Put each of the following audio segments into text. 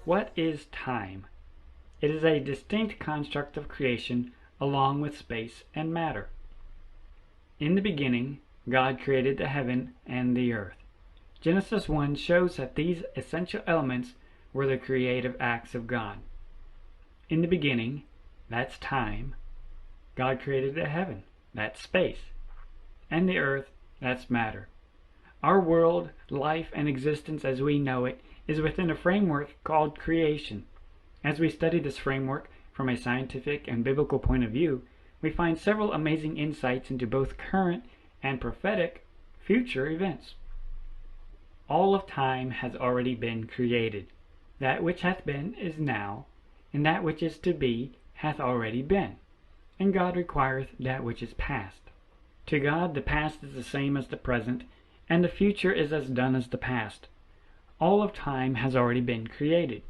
What is time? It is a distinct construct of creation along with space and matter. In the beginning, God created the heaven and the earth. Genesis 1 shows that these essential elements were the creative acts of God. In the beginning, that's time, God created the heaven, that's space, and the earth, that's matter. Our world, life, and existence as we know it is within a framework called creation. As we study this framework from a scientific and biblical point of view, we find several amazing insights into both current and prophetic future events. All of time has already been created. That which hath been is now, and that which is to be hath already been. And God requireth that which is past. To God the past is the same as the present, and the future is as done as the past. All of time has already been created.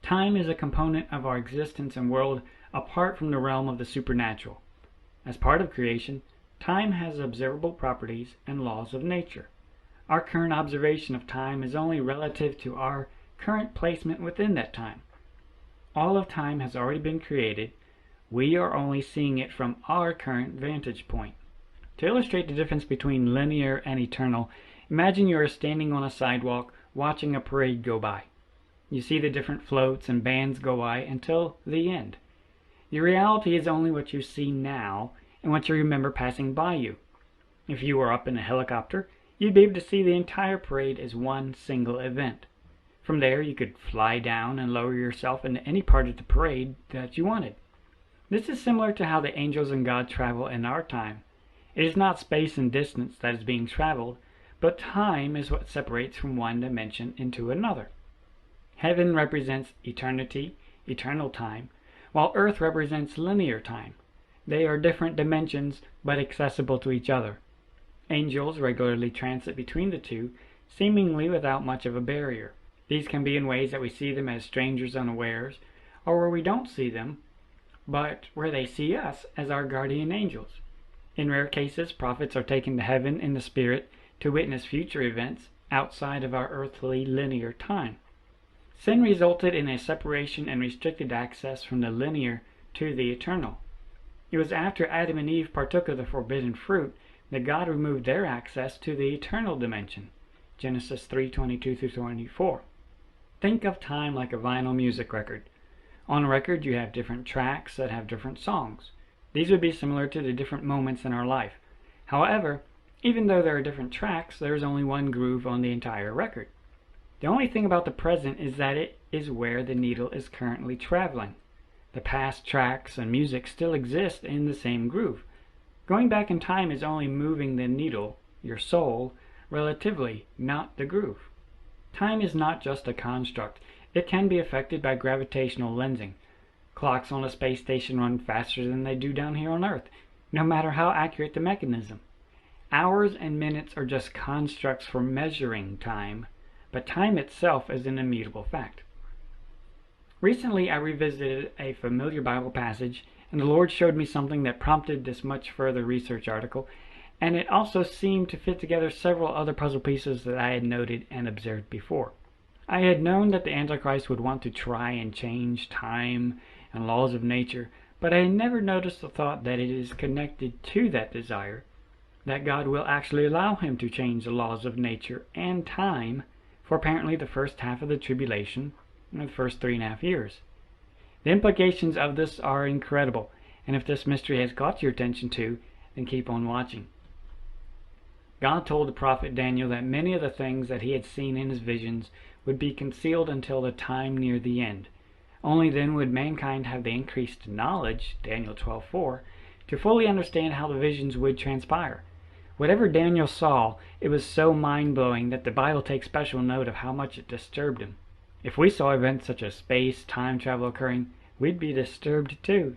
Time is a component of our existence and world apart from the realm of the supernatural. As part of creation, time has observable properties and laws of nature. Our current observation of time is only relative to our current placement within that time. All of time has already been created. We are only seeing it from our current vantage point. To illustrate the difference between linear and eternal, imagine you are standing on a sidewalk watching a parade go by. You see the different floats and bands go by until the end. The reality is only what you see now and what you remember passing by you. If you were up in a helicopter, you'd be able to see the entire parade as one single event. From there, you could fly down and lower yourself into any part of the parade that you wanted. This is similar to how the angels and God travel in our time. It is not space and distance that is being traveled, but time is what separates from one dimension into another. Heaven represents eternity, eternal time, while earth represents linear time. They are different dimensions, but accessible to each other. Angels regularly transit between the two, seemingly without much of a barrier. These can be in ways that we see them as strangers unawares, or where we don't see them, but where they see us as our guardian angels. In rare cases, prophets are taken to heaven in the spirit to witness future events outside of our earthly linear time. Sin resulted in a separation and restricted access from the linear to the eternal. It was after Adam and Eve partook of the forbidden fruit that God removed their access to the eternal dimension. Genesis 3:22-24. Think of time like a vinyl music record. On a record you have different tracks that have different songs. These would be similar to the different moments in our life. However, even though there are different tracks, there is only one groove on the entire record. The only thing about the present is that it is where the needle is currently traveling. The past tracks and music still exist in the same groove. Going back in time is only moving the needle, your soul, relatively, not the groove. Time is not just a construct. It can be affected by gravitational lensing. Clocks on a space station run faster than they do down here on Earth, no matter how accurate the mechanism. Hours and minutes are just constructs for measuring time, but time itself is an immutable fact. Recently I revisited a familiar Bible passage, and the Lord showed me something that prompted this much further research article, and it also seemed to fit together several other puzzle pieces that I had noted and observed before. I had known that the Antichrist would want to try and change time and laws of nature, but I had never noticed the thought that it is connected to that desire, that God will actually allow him to change the laws of nature and time for apparently the first half of the tribulation, the first 3.5 years. The implications of this are incredible, and if this mystery has caught your attention too, then keep on watching. God told the prophet Daniel that many of the things that he had seen in his visions would be concealed until the time near the end. Only then would mankind have the increased knowledge, Daniel 12:4, to fully understand how the visions would transpire. Whatever Daniel saw, it was so mind-blowing that the Bible takes special note of how much it disturbed him. If we saw events such as space, time travel occurring, we'd be disturbed too.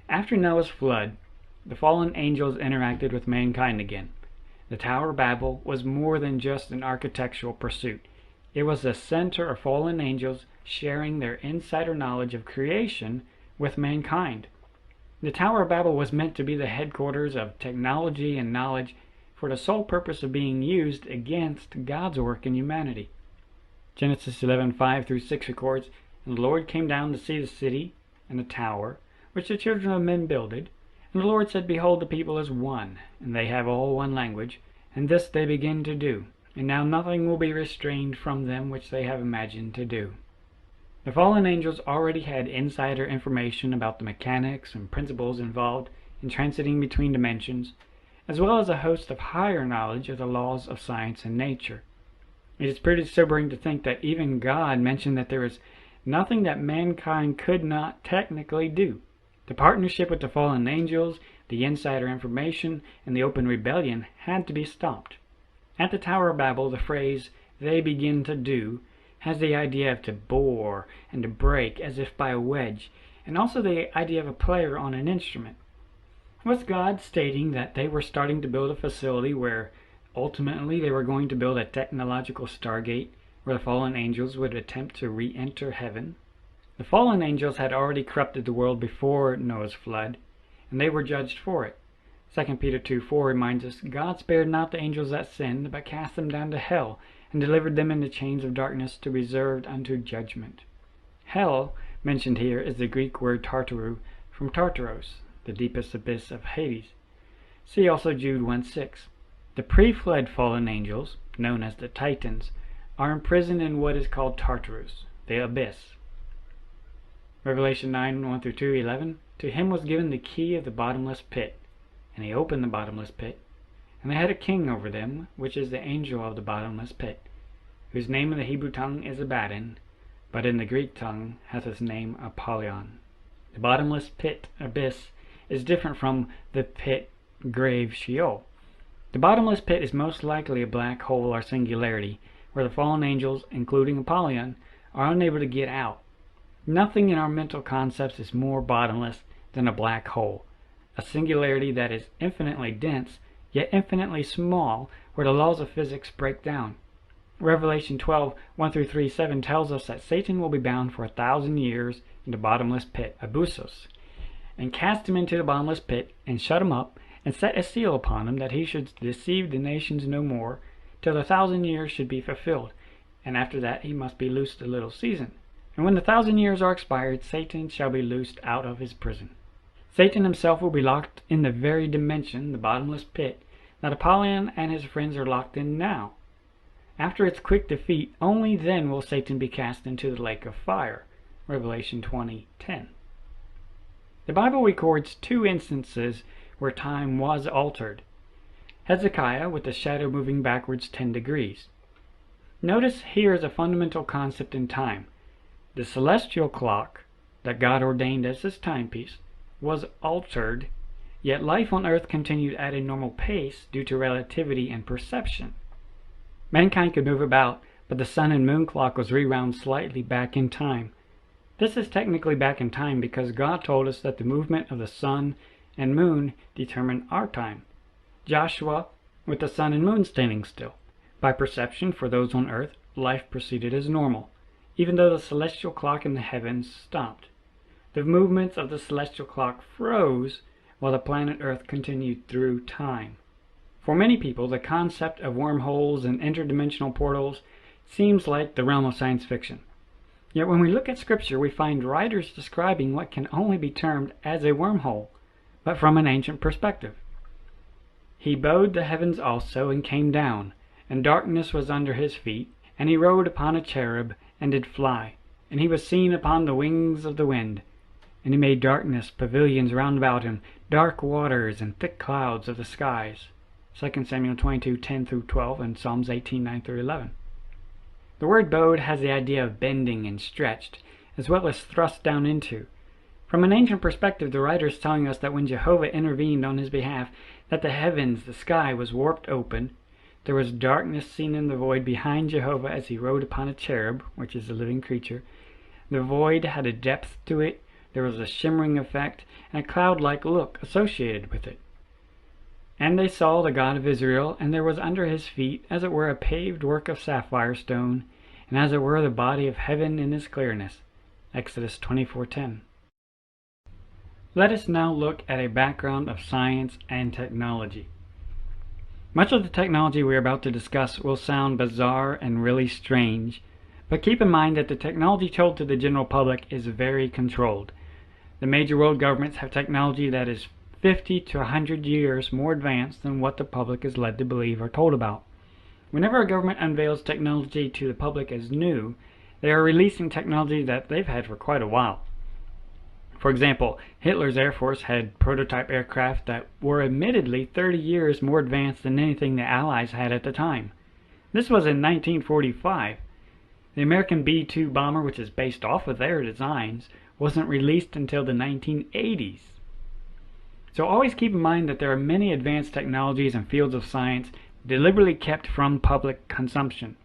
After Noah's flood, the fallen angels interacted with mankind again. The Tower of Babel was more than just an architectural pursuit. It was the center of fallen angels sharing their insider knowledge of creation with mankind. The Tower of Babel was meant to be the headquarters of technology and knowledge for the sole purpose of being used against God's work in humanity. Genesis 11:5 through 6 records, "And the Lord came down to see the city and the tower, which the children of men builded. And the Lord said, Behold, the people is one, and they have all one language, and this they begin to do. And now nothing will be restrained from them which they have imagined to do." The fallen angels already had insider information about the mechanics and principles involved in transiting between dimensions, as well as a host of higher knowledge of the laws of science and nature. It is pretty sobering to think that even God mentioned that there is nothing that mankind could not technically do. The partnership with the fallen angels, the insider information, and the open rebellion had to be stopped. At the Tower of Babel, the phrase, "they begin to do," has the idea of to bore and to break as if by a wedge, and also the idea of a player on an instrument. Was God stating that they were starting to build a facility where ultimately they were going to build a technological stargate where the fallen angels would attempt to re-enter heaven? The fallen angels had already corrupted the world before Noah's flood, and they were judged for it. 2 Peter 2:4 reminds us, "God spared not the angels that sinned, but cast them down to hell, and delivered them into chains of darkness to be reserved unto judgment." Hell, mentioned here, is the Greek word Tartaru, from Tartaros, the deepest abyss of Hades. See also Jude 1:6. The pre-flood fallen angels, known as the Titans, are imprisoned in what is called Tartarus, the abyss. Revelation 9:1-2:11, "To him was given the key of the bottomless pit, and he opened the bottomless pit. And they had a king over them, which is the angel of the bottomless pit, whose name in the Hebrew tongue is Abaddon, but in the Greek tongue hath his name Apollyon." The bottomless pit, abyss, is different from the pit, grave, Sheol. The bottomless pit is most likely a black hole or singularity, where the fallen angels, including Apollyon, are unable to get out. Nothing in our mental concepts is more bottomless than a black hole, a singularity that is infinitely dense, yet infinitely small, where the laws of physics break down. Revelation 12:1-3:7 tells us that Satan will be bound for 1,000 years in the bottomless pit, Abusos, and cast him into the bottomless pit, and shut him up, and set a seal upon him, that he should deceive the nations no more, till the 1,000 years should be fulfilled, and after that he must be loosed a little season. And when the 1,000 years are expired, Satan shall be loosed out of his prison. Satan himself will be locked in the very dimension, the bottomless pit, that Apollyon and his friends are locked in now. After its quick defeat, only then will Satan be cast into the lake of fire. Revelation 20:10. The Bible records 2 instances where time was altered. Hezekiah, with the shadow moving backwards 10 degrees. Notice here is a fundamental concept in time. The celestial clock that God ordained as his timepiece was altered, yet life on earth continued at a normal pace due to relativity and perception. Mankind could move about, but the sun and moon clock was rewound slightly back in time. This is technically back in time because God told us that the movement of the sun and moon determine our time. Joshua, with the sun and moon standing still. By perception, for those on earth, life proceeded as normal, even though the celestial clock in the heavens stopped. The movements of the celestial clock froze while the planet Earth continued through time. For many people, the concept of wormholes and interdimensional portals seems like the realm of science fiction. Yet when we look at Scripture, we find writers describing what can only be termed as a wormhole, but from an ancient perspective. "He bowed the heavens also, and came down, and darkness was under his feet, and he rode upon a cherub, and did fly, and he was seen upon the wings of the wind. And he made darkness, pavilions round about him, dark waters, and thick clouds of the skies." 2 Samuel 22:10-12 and Psalms 18:9-11. The word bowed has the idea of bending and stretched, as well as thrust down into. From an ancient perspective, the writer is telling us that when Jehovah intervened on his behalf, that the heavens, the sky, was warped open. There was darkness seen in the void behind Jehovah as he rode upon a cherub, which is a living creature. The void had a depth to it, there was a shimmering effect, and a cloud-like look associated with it. "And they saw the God of Israel, and there was under his feet, as it were, a paved work of sapphire stone, and as it were the body of heaven in his clearness." Exodus 24:10. Let us now look at a background of science and technology. Much of the technology we are about to discuss will sound bizarre and really strange, But keep in mind that the technology told to the general public is very controlled. The major world governments have technology that is 50 to 100 years more advanced than what the public is led to believe or told about. Whenever a government unveils technology to the public as new, they are releasing technology that they've had for quite a while. For example, Hitler's Air Force had prototype aircraft that were admittedly 30 years more advanced than anything the Allies had at the time. This was in 1945. The American B-2 bomber, which is based off of their designs, wasn't released until the 1980s. So always keep in mind that there are many advanced technologies and fields of science deliberately kept from public consumption.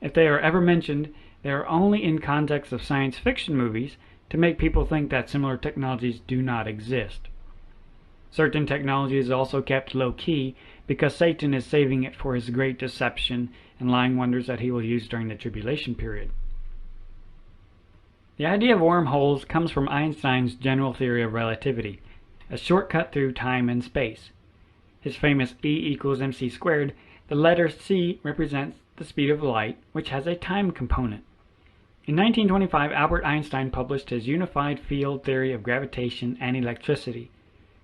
If they are ever mentioned, they are only in context of science fiction movies to make people think that similar technologies do not exist. Certain technology is also kept low-key because Satan is saving it for his great deception and lying wonders that he will use during the tribulation period. The idea of wormholes comes from Einstein's general theory of relativity, a shortcut through time and space. His famous E = mc squared, the letter c represents the speed of light, which has a time component. In 1925, Albert Einstein published his unified field theory of gravitation and electricity.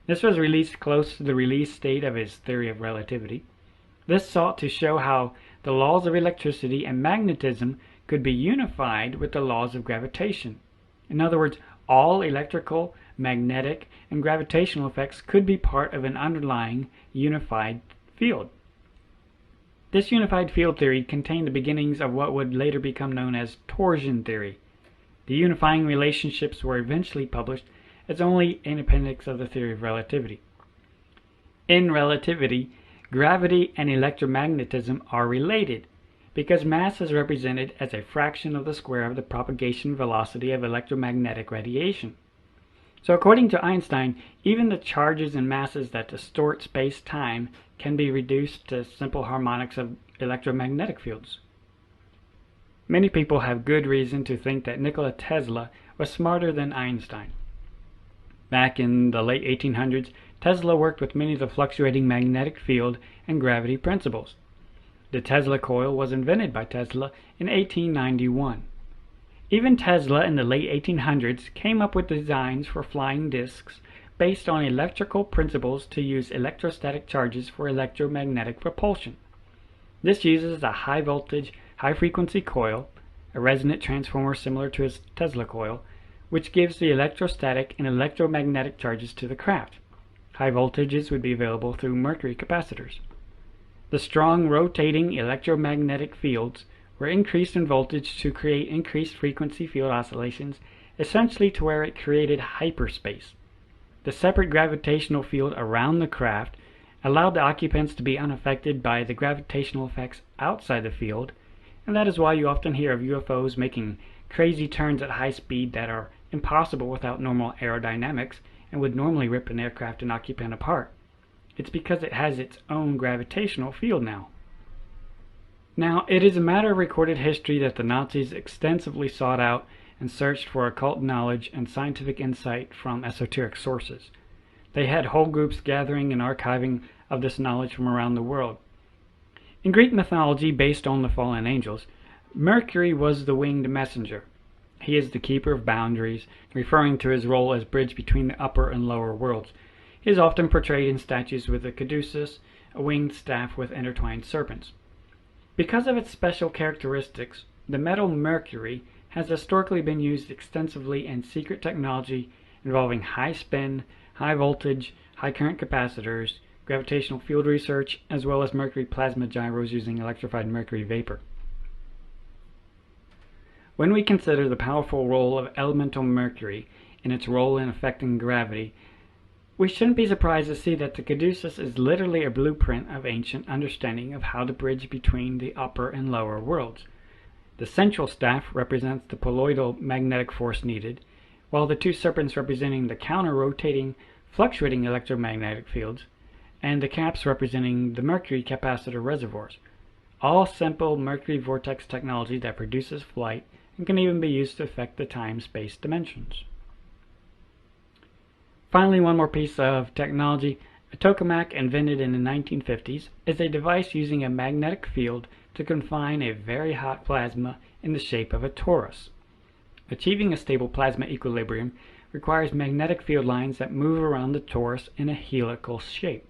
This was released close to the release date of his theory of relativity. This sought to show how the laws of electricity and magnetism could be unified with the laws of gravitation. In other words, all electrical, magnetic, and gravitational effects could be part of an underlying unified field. This unified field theory contained the beginnings of what would later become known as torsion theory. The unifying relationships were eventually published as only an appendix of the theory of relativity. In relativity, gravity and electromagnetism are related because mass is represented as a fraction of the square of the propagation velocity of electromagnetic radiation. So according to Einstein, even the charges and masses that distort space-time can be reduced to simple harmonics of electromagnetic fields. Many people have good reason to think that Nikola Tesla was smarter than Einstein. Back in the late 1800s, Tesla worked with many of the fluctuating magnetic field and gravity principles. The Tesla coil was invented by Tesla in 1891. Even Tesla in the late 1800s came up with designs for flying discs based on electrical principles to use electrostatic charges for electromagnetic propulsion. This uses a high voltage, high frequency coil, a resonant transformer similar to his Tesla coil, which gives the electrostatic and electromagnetic charges to the craft. High voltages would be available through mercury capacitors. The strong rotating electromagnetic fields were increased in voltage to create increased frequency field oscillations, essentially to where it created hyperspace. The separate gravitational field around the craft allowed the occupants to be unaffected by the gravitational effects outside the field, and that is why you often hear of UFOs making crazy turns at high speed that are impossible without normal aerodynamics and would normally rip an aircraft and occupant apart. It's because it has its own gravitational field now. Now, it is a matter of recorded history that the Nazis extensively sought out and searched for occult knowledge and scientific insight from esoteric sources. They had whole groups gathering and archiving of this knowledge from around the world. In Greek mythology, based on the fallen angels, Mercury was the winged messenger. He is the keeper of boundaries, referring to his role as bridge between the upper and lower worlds. He is often portrayed in statues with a caduceus, a winged staff with intertwined serpents. Because of its special characteristics, the metal mercury has historically been used extensively in secret technology involving high spin, high voltage, high current capacitors, gravitational field research, as well as mercury plasma gyros using electrified mercury vapor. When we consider the powerful role of elemental mercury in its role in affecting gravity, we shouldn't be surprised to see that the caduceus is literally a blueprint of ancient understanding of how to bridge between the upper and lower worlds. The central staff represents the poloidal magnetic force needed, while the two serpents representing the counter-rotating, fluctuating electromagnetic fields, and the caps representing the mercury capacitor reservoirs. All simple mercury vortex technology that produces flight and can even be used to affect the time-space dimensions. Finally, one more piece of technology. A tokamak invented in the 1950s is a device using a magnetic field to confine a very hot plasma in the shape of a torus. Achieving a stable plasma equilibrium requires magnetic field lines that move around the torus in a helical shape.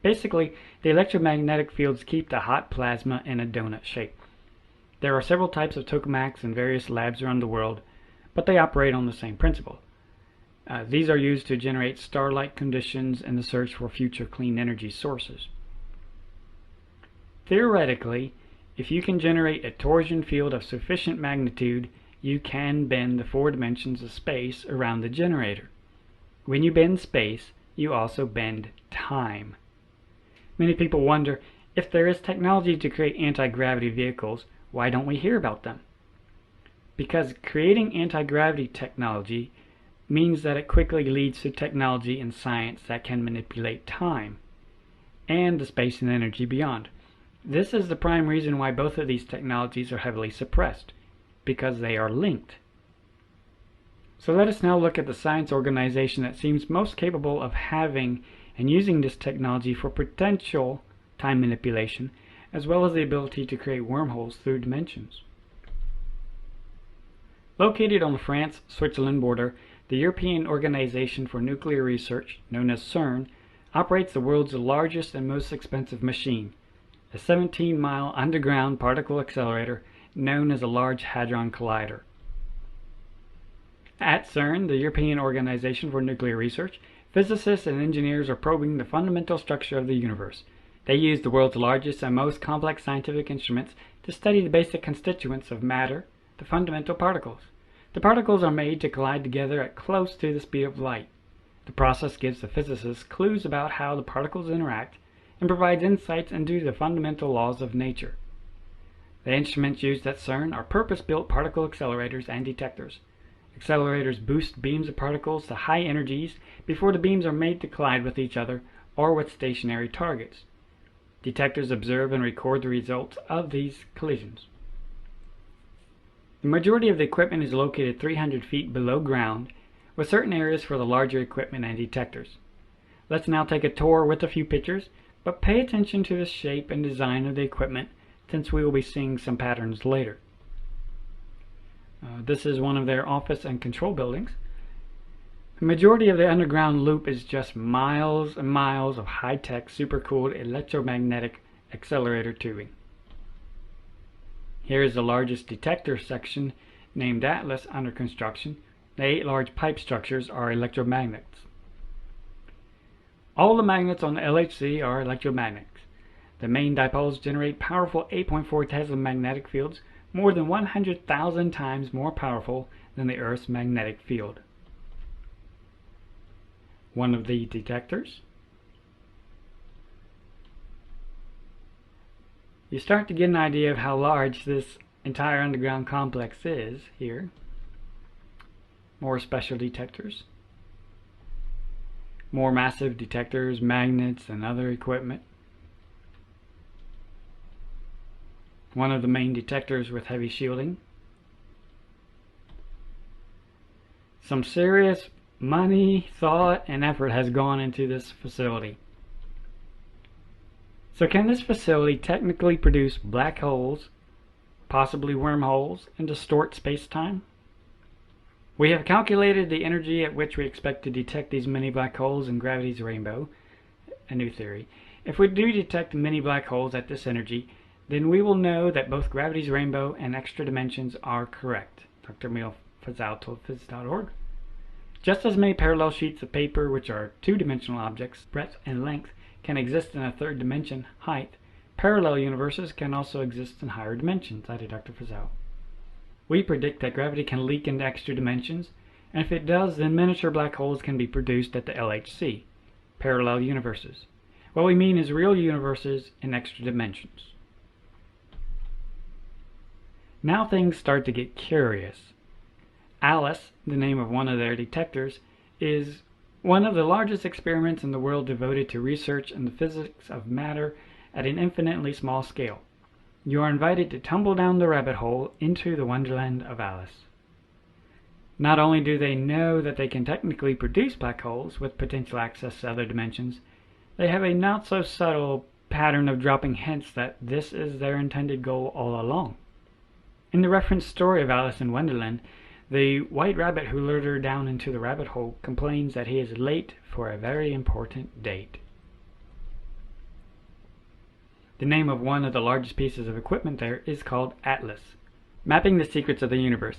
Basically, the electromagnetic fields keep the hot plasma in a donut shape. There are several types of tokamaks in various labs around the world, but they operate on the same principle. These are used to generate star-like conditions in the search for future clean energy sources. Theoretically, if you can generate a torsion field of sufficient magnitude, you can bend the 4 dimensions of space around the generator. When you bend space, you also bend time. Many people wonder, if there is technology to create anti-gravity vehicles, why don't we hear about them? Because creating anti-gravity technology means that it quickly leads to technology and science that can manipulate time and the space and energy beyond. This is the prime reason why both of these technologies are heavily suppressed, because they are linked. So let us now look at the science organization that seems most capable of having and using this technology for potential time manipulation, as well as the ability to create wormholes through dimensions. Located on the France-Switzerland border, the European Organization for Nuclear Research, known as CERN, operates the world's largest and most expensive machine, a 17-mile underground particle accelerator known as a Large Hadron Collider. At CERN, the European Organization for Nuclear Research, physicists and engineers are probing the fundamental structure of the universe. They use the world's largest and most complex scientific instruments to study the basic constituents of matter, the fundamental particles. The particles are made to collide together at close to the speed of light. The process gives the physicists clues about how the particles interact and provides insights into the fundamental laws of nature. The instruments used at CERN are purpose-built particle accelerators and detectors. Accelerators boost beams of particles to high energies before the beams are made to collide with each other or with stationary targets. Detectors observe and record the results of these collisions. The majority of the equipment is located 300 feet below ground, with certain areas for the larger equipment and detectors. Let's now take a tour with a few pictures, but pay attention to the shape and design of the equipment, since we will be seeing some patterns later. This is one of their office and control buildings. The majority of the underground loop is just miles and miles of high-tech, supercooled electromagnetic accelerator tubing. Here is the largest detector section, named Atlas, under construction. The 8 large pipe structures are electromagnets. All the magnets on the LHC are electromagnets. The main dipoles generate powerful 8.4 Tesla magnetic fields, more than 100,000 times more powerful than the Earth's magnetic field. One of the detectors. You start to get an idea of how large this entire underground complex is here. More special detectors. More massive detectors, magnets, and other equipment. One of the main detectors with heavy shielding. Some serious money, thought, and effort has gone into this facility. So can this facility technically produce black holes, possibly wormholes, and distort space-time? We have calculated the energy at which we expect to detect these many black holes in gravity's rainbow, a new theory. If we do detect many black holes at this energy, then we will know that both gravity's rainbow and extra dimensions are correct. Dr. Emil Fazal told phys.org. Just as many parallel sheets of paper, which are two-dimensional objects, breadth and length, can exist in a third dimension, height, parallel universes can also exist in higher dimensions, added Dr. Fazal. We predict that gravity can leak into extra dimensions, and if it does, then miniature black holes can be produced at the LHC, parallel universes. What we mean is real universes in extra dimensions. Now things start to get curious. Alice, the name of one of their detectors, is one of the largest experiments in the world devoted to research in the physics of matter at an infinitely small scale. You are invited to tumble down the rabbit hole into the wonderland of Alice. Not only do they know that they can technically produce black holes with potential access to other dimensions, they have a not-so-subtle pattern of dropping hints that this is their intended goal all along. In the referenced story of Alice in Wonderland, the white rabbit who lured her down into the rabbit hole complains that he is late for a very important date. The name of one of the largest pieces of equipment there is called ATLAS, mapping the secrets of the universe.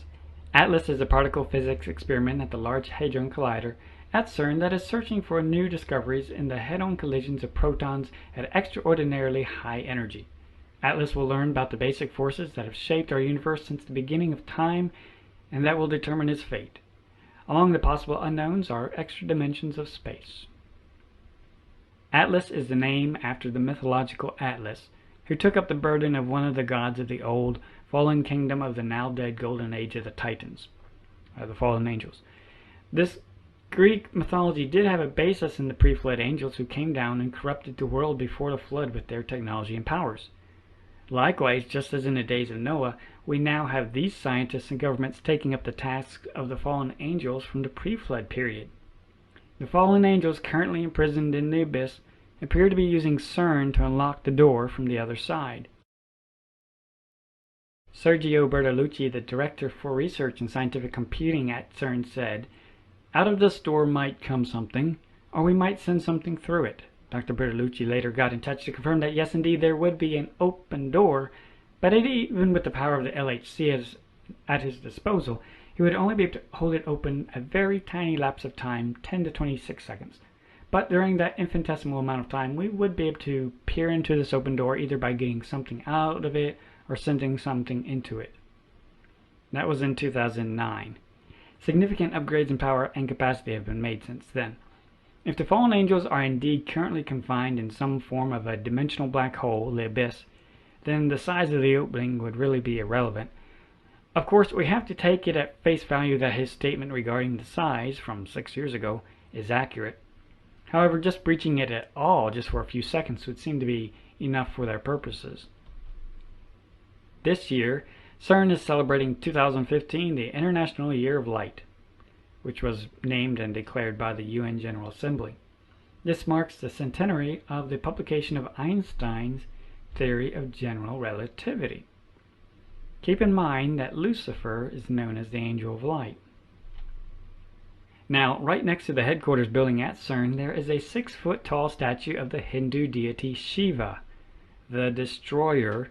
ATLAS is a particle physics experiment at the Large Hadron Collider at CERN that is searching for new discoveries in the head-on collisions of protons at extraordinarily high energy. ATLAS will learn about the basic forces that have shaped our universe since the beginning of time and that will determine its fate. Among the possible unknowns are extra dimensions of space. Atlas is the name after the mythological Atlas, who took up the burden of one of the gods of the old, fallen kingdom of the now-dead golden age of the Titans, the fallen angels. This Greek mythology did have a basis in the pre-flood angels who came down and corrupted the world before the flood with their technology and powers. Likewise, just as in the days of Noah, we now have these scientists and governments taking up the tasks of the fallen angels from the pre-flood period. The fallen angels currently imprisoned in the abyss appear to be using CERN to unlock the door from the other side. Sergio Bertolucci, the Director for Research and Scientific Computing at CERN, said, "Out of this door might come something, or we might send something through it." Dr. Bertolucci later got in touch to confirm that yes, indeed, there would be an open door, but even with the power of the LHC at his disposal, he would only be able to hold it open a very tiny lapse of time, 10 to 26 seconds. But during that infinitesimal amount of time, we would be able to peer into this open door either by getting something out of it or sending something into it. That was in 2009. Significant upgrades in power and capacity have been made since then. If the fallen angels are indeed currently confined in some form of a dimensional black hole, the abyss, then the size of the opening would really be irrelevant. Of course, we have to take it at face value that his statement regarding the size from 6 years ago is accurate. However, just breaching it at all, just for a few seconds, would seem to be enough for their purposes. This year, CERN is celebrating 2015, the International Year of Light, which was named and declared by the UN General Assembly. This marks the centenary of the publication of Einstein's theory of general relativity. Keep in mind that Lucifer is known as the Angel of Light. Now, right next to the headquarters building at CERN, there is a 6-foot-tall statue of the Hindu deity Shiva, the Destroyer,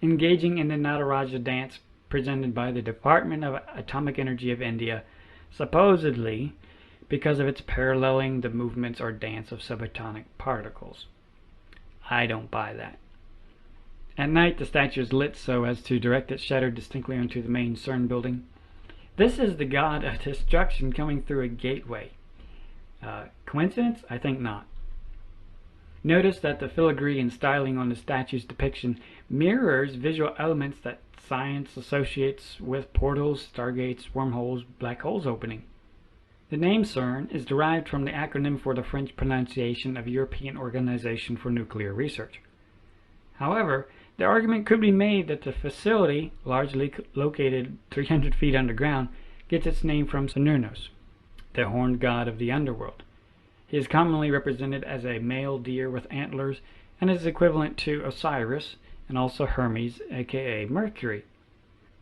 engaging in the Nataraja dance presented by the Department of Atomic Energy of India, supposedly because of its paralleling the movements or dance of subatomic particles. I don't buy that. At night, the statue is lit so as to direct its shadow distinctly onto the main CERN building. This is the god of destruction coming through a gateway. Coincidence? I think not. Notice that the filigree and styling on the statue's depiction mirrors visual elements that science associates with portals, stargates, wormholes, black holes opening. The name CERN is derived from the acronym for the French pronunciation of European Organization for Nuclear Research. However, the argument could be made that the facility, largely located 300 feet underground, gets its name from Cernunnos, the horned god of the underworld. He is commonly represented as a male deer with antlers and is equivalent to Osiris and also Hermes, aka Mercury.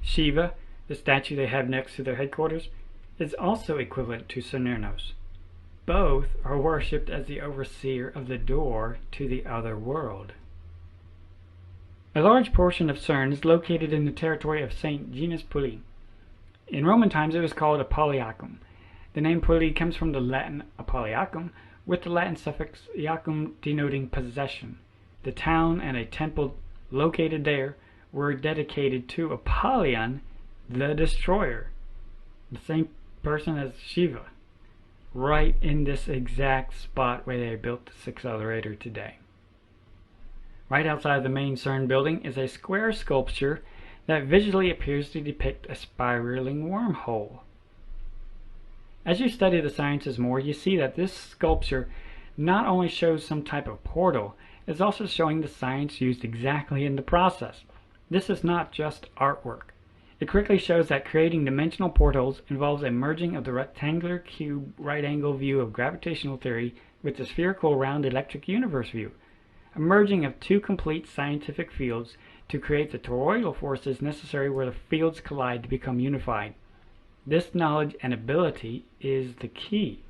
Shiva, the statue they have next to their headquarters, is also equivalent to Cernunnos. Both are worshipped as the overseer of the door to the other world. A large portion of CERN is located in the territory of St. Genus Pulli. In Roman times it was called Apolliacum. The name Pulli comes from the Latin Apolliacum, with the Latin suffix iacum denoting possession. The town and a temple located there were dedicated to Apollyon, the Destroyer, the same person as Shiva, right in this exact spot where they built this accelerator today. Right outside the main CERN building is a square sculpture that visually appears to depict a spiraling wormhole. As you study the sciences more, you see that this sculpture not only shows some type of portal, it's also showing the science used exactly in the process. This is not just artwork. It quickly shows that creating dimensional portals involves a merging of the rectangular cube right-angle view of gravitational theory with the spherical round electric universe view. a merging of two complete scientific fields to create the toroidal forces necessary where the fields collide to become unified. This knowledge and ability is the key.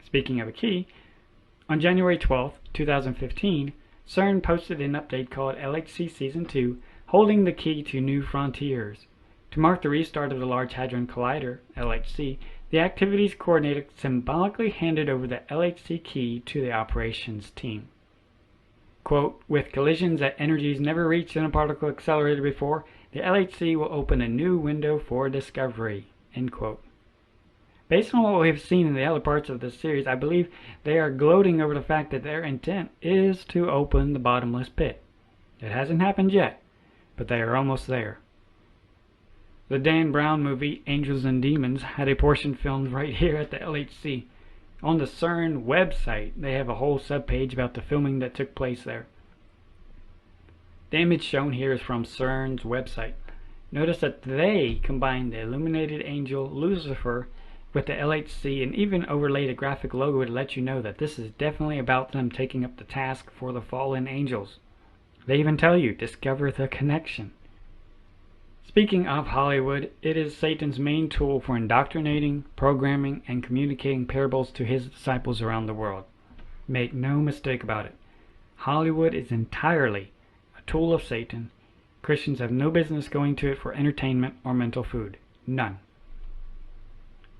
Speaking of a key, on January 12, 2015, CERN posted an update called LHC Season 2, holding the key to new frontiers. To mark the restart of the Large Hadron Collider, LHC, the activities coordinator symbolically handed over the LHC key to the operations team. Quote, with collisions at energies never reached in a particle accelerator before, the LHC will open a new window for discovery. End quote. Based on what we have seen in the other parts of this series, I believe they are gloating over the fact that their intent is to open the bottomless pit. It hasn't happened yet, but they are almost there. The Dan Brown movie, Angels and Demons, had a portion filmed right here at the LHC. On the CERN website, they have a whole subpage about the filming that took place there. The image shown here is from CERN's website. Notice that they combined the illuminated angel Lucifer with the LHC and even overlaid a graphic logo to let you know that this is definitely about them taking up the task for the fallen angels. They even tell you, discover the connection. Speaking of Hollywood, it is Satan's main tool for indoctrinating, programming, and communicating parables to his disciples around the world. Make no mistake about it. Hollywood is entirely a tool of Satan. Christians have no business going to it for entertainment or mental food. None.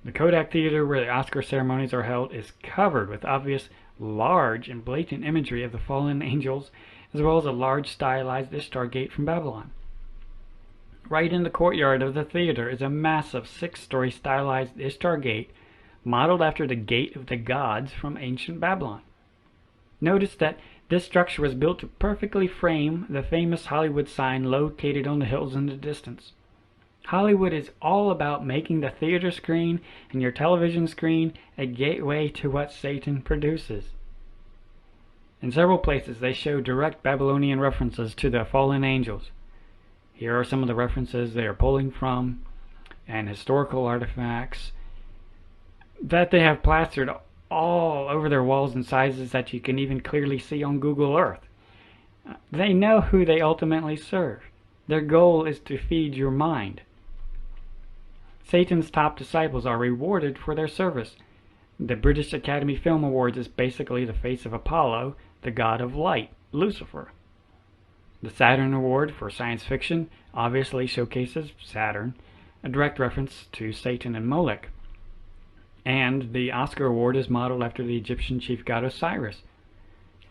The Kodak Theater, where the Oscar ceremonies are held, is covered with obvious, large, and blatant imagery of the fallen angels, as well as a large stylized Ishtar gate from Babylon. Right in the courtyard of the theater is a massive 6-story stylized Ishtar gate, modeled after the Gate of the Gods from ancient Babylon. Notice that this structure was built to perfectly frame the famous Hollywood sign located on the hills in the distance. Hollywood is all about making the theater screen and your television screen a gateway to what Satan produces. In several places they show direct Babylonian references to the fallen angels. Here are some of the references they are pulling from, and historical artifacts that they have plastered all over their walls in sizes that you can even clearly see on Google Earth. They know who they ultimately serve. Their goal is to feed your mind. Satan's top disciples are rewarded for their service. The British Academy Film Awards is basically the face of Apollo, the god of light, Lucifer. The Saturn Award for science fiction obviously showcases Saturn, a direct reference to Satan and Molech. And the Oscar Award is modeled after the Egyptian chief god Osiris.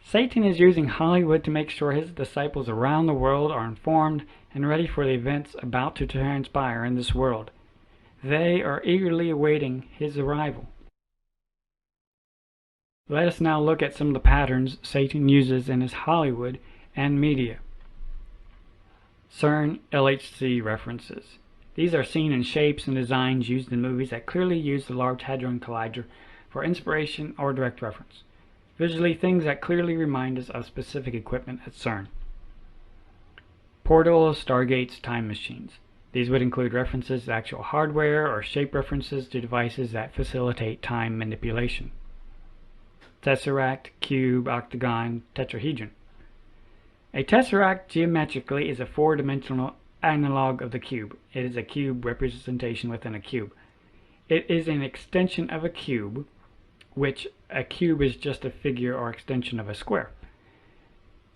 Satan is using Hollywood to make sure his disciples around the world are informed and ready for the events about to transpire in this world. They are eagerly awaiting his arrival. Let us now look at some of the patterns Satan uses in his Hollywood and media. CERN LHC references. These are seen in shapes and designs used in movies that clearly use the Large Hadron Collider for inspiration or direct reference. Visually, things that clearly remind us of specific equipment at CERN. Portal of Stargate's time machines. These would include references to actual hardware or shape references to devices that facilitate time manipulation. Tesseract, cube, octagon, tetrahedron. A tesseract geometrically is a four-dimensional analog of the cube. It is a cube representation within a cube. It is an extension of a cube, which a cube is just a figure or extension of a square.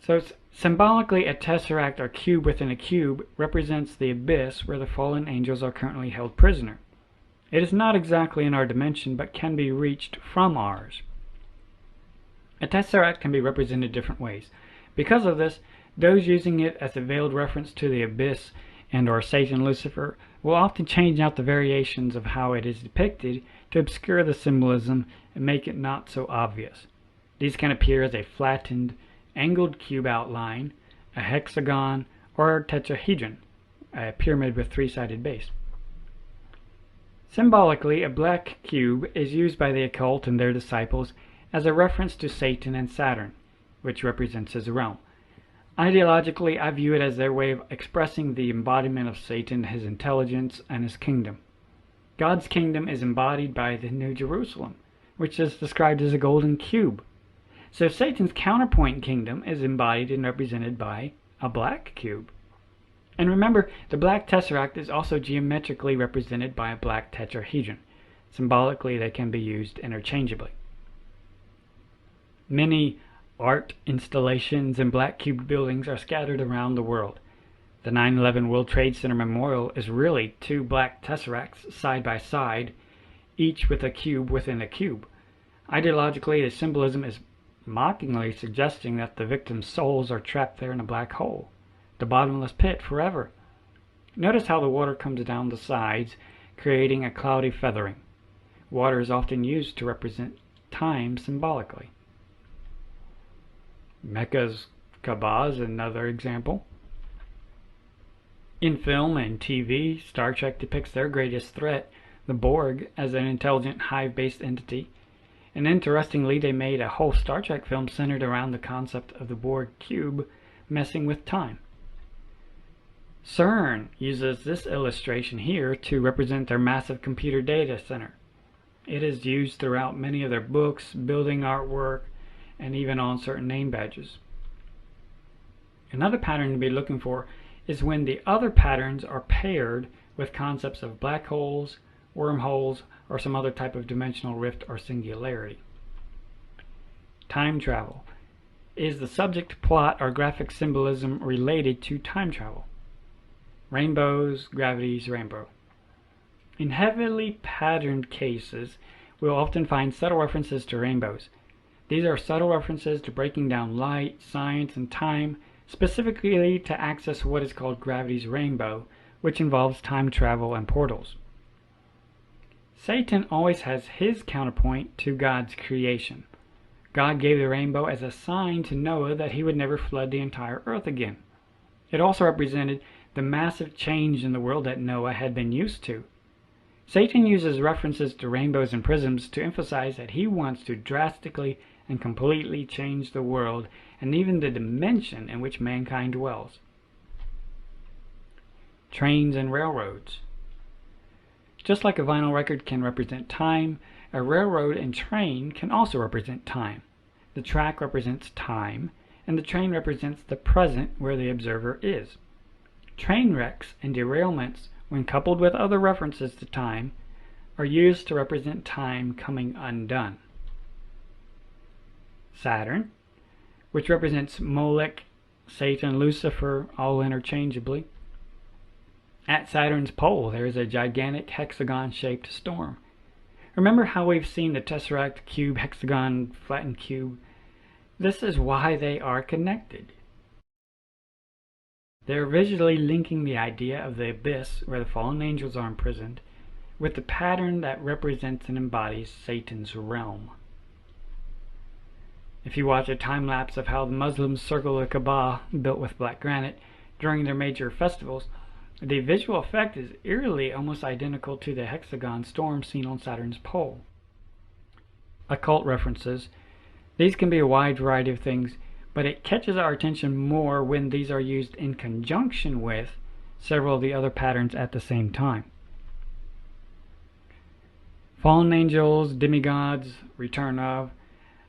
So symbolically, a tesseract or cube within a cube represents the abyss where the fallen angels are currently held prisoner. It is not exactly in our dimension, but can be reached from ours. A tesseract can be represented different ways. Because of this, those using it as a veiled reference to the abyss and or Satan Lucifer will often change out the variations of how it is depicted to obscure the symbolism and make it not so obvious. These can appear as a flattened, angled cube outline, a hexagon, or a tetrahedron, a pyramid with three-sided base. Symbolically, a black cube is used by the occult and their disciples as a reference to Satan and Saturn, which represents his realm. Ideologically, I view it as their way of expressing the embodiment of Satan, his intelligence, and his kingdom. God's kingdom is embodied by the New Jerusalem, which is described as a golden cube. So Satan's counterpoint kingdom is embodied and represented by a black cube. And remember, the black tesseract is also geometrically represented by a black tetrahedron. Symbolically, they can be used interchangeably. Many art installations and black cubed buildings are scattered around the world. The 9/11 World Trade Center Memorial is really two black tesseracts side by side, each with a cube within a cube. Ideologically, the symbolism is mockingly suggesting that the victims' souls are trapped there in a black hole, the bottomless pit forever. Notice how the water comes down the sides, creating a cloudy feathering. Water is often used to represent time symbolically. Mecca's Kaaba is another example. In film and TV, Star Trek depicts their greatest threat, the Borg, as an intelligent hive-based entity. And interestingly, they made a whole Star Trek film centered around the concept of the Borg cube messing with time. CERN uses this illustration here to represent their massive computer data center. It is used throughout many of their books, building artwork, and even on certain name badges. Another pattern to be looking for is when the other patterns are paired with concepts of black holes, wormholes, or some other type of dimensional rift or singularity. Time travel. Is the subject, plot, or graphic symbolism related to time travel? Rainbows, gravity's rainbow. In heavily patterned cases, we'll often find subtle references to rainbows. These are subtle references to breaking down light, science, and time, specifically to access what is called gravity's rainbow, which involves time travel and portals. Satan always has his counterpoint to God's creation. God gave the rainbow as a sign to Noah that he would never flood the entire earth again. It also represented the massive change in the world that Noah had been used to. Satan uses references to rainbows and prisms to emphasize that he wants to drastically and completely change the world and even the dimension in which mankind dwells. Trains and railroads. Just like a vinyl record can represent time, a railroad and train can also represent time. The track represents time, and the train represents the present where the observer is. Train wrecks and derailments, when coupled with other references to time, are used to represent time coming undone. Saturn, which represents Molech, Satan, Lucifer, all interchangeably. At Saturn's pole, there is a gigantic hexagon-shaped storm. Remember how we've seen the tesseract, cube, hexagon, flattened cube? This is why they are connected. They're visually linking the idea of the abyss, where the fallen angels are imprisoned, with the pattern that represents and embodies Satan's realm. If you watch a time-lapse of how the Muslims circle the Kaaba, built with black granite, during their major festivals, the visual effect is eerily almost identical to the hexagon storm seen on Saturn's pole. Occult references. These can be a wide variety of things, but it catches our attention more when these are used in conjunction with several of the other patterns at the same time. Fallen angels, demigods, return of.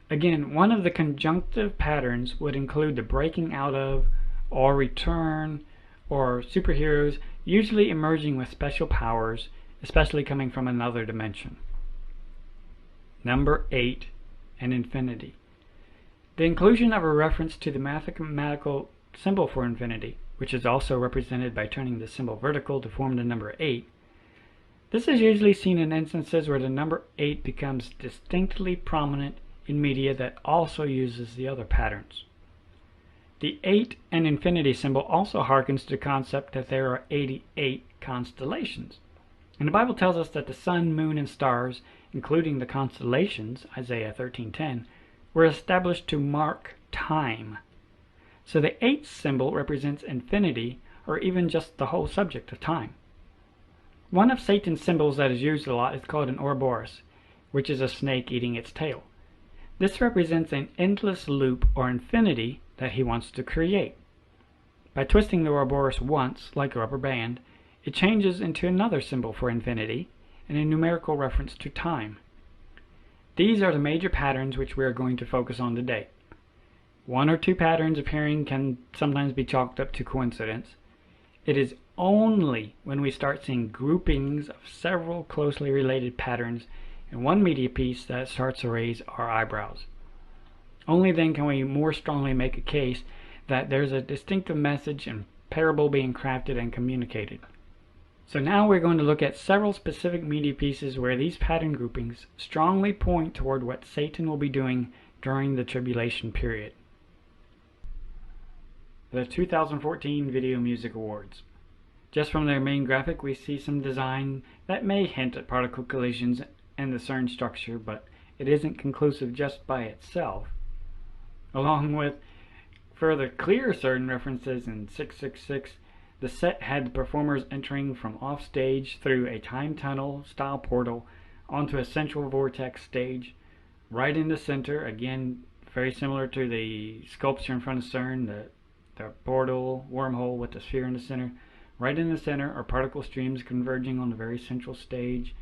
Again, one of the conjunctive patterns would include the breaking out of, or return, or superheroes, usually emerging with special powers, especially coming from another dimension. Number 8, and infinity. The inclusion of a reference to the mathematical symbol for infinity, which is also represented by turning the symbol vertical to form the number 8. This is usually seen in instances where the number 8 becomes distinctly prominent in media that also uses the other patterns. The 8 and infinity symbol also harkens to the concept that there are 88 constellations. And the Bible tells us that the sun, moon, and stars, including the constellations, Isaiah 13:10, were established to mark time. So the 8 symbol represents infinity, or even just the whole subject of time. One of Satan's symbols that is used a lot is called an Ouroboros, which is a snake eating its tail. This represents an endless loop or infinity that he wants to create. By twisting the Ouroboros once, like a rubber band, it changes into another symbol for infinity and a numerical reference to time. These are the major patterns which we are going to focus on today. One or two patterns appearing can sometimes be chalked up to coincidence. It is only when we start seeing groupings of several closely related patterns in one media piece that starts to raise our eyebrows. Only then can we more strongly make a case that there's a distinctive message and parable being crafted and communicated. So now we're going to look at several specific media pieces where these pattern groupings strongly point toward what Satan will be doing during the tribulation period. The 2014 Video Music Awards. Just from their main graphic, we see some design that may hint at particle collisions and the CERN structure, but it isn't conclusive just by itself. Along with further clear CERN references in 666, the set had the performers entering from offstage through a time tunnel style portal onto a central vortex stage. Right in the center, again very similar to the sculpture in front of CERN, the portal wormhole with the sphere in the center. Right in the center are particle streams converging on the very central stage.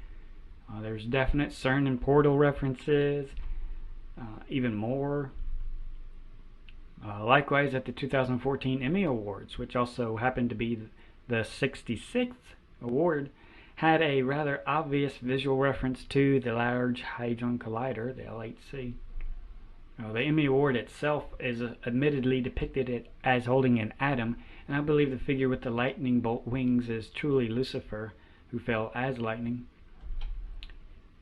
There's definite CERN and portal references, even more. Likewise at the 2014 Emmy Awards, which also happened to be the 66th award, had a rather obvious visual reference to the Large Hadron Collider, the LHC. The Emmy Award itself is admittedly depicted as holding an atom, and I believe the figure with the lightning bolt wings is truly Lucifer, who fell as lightning.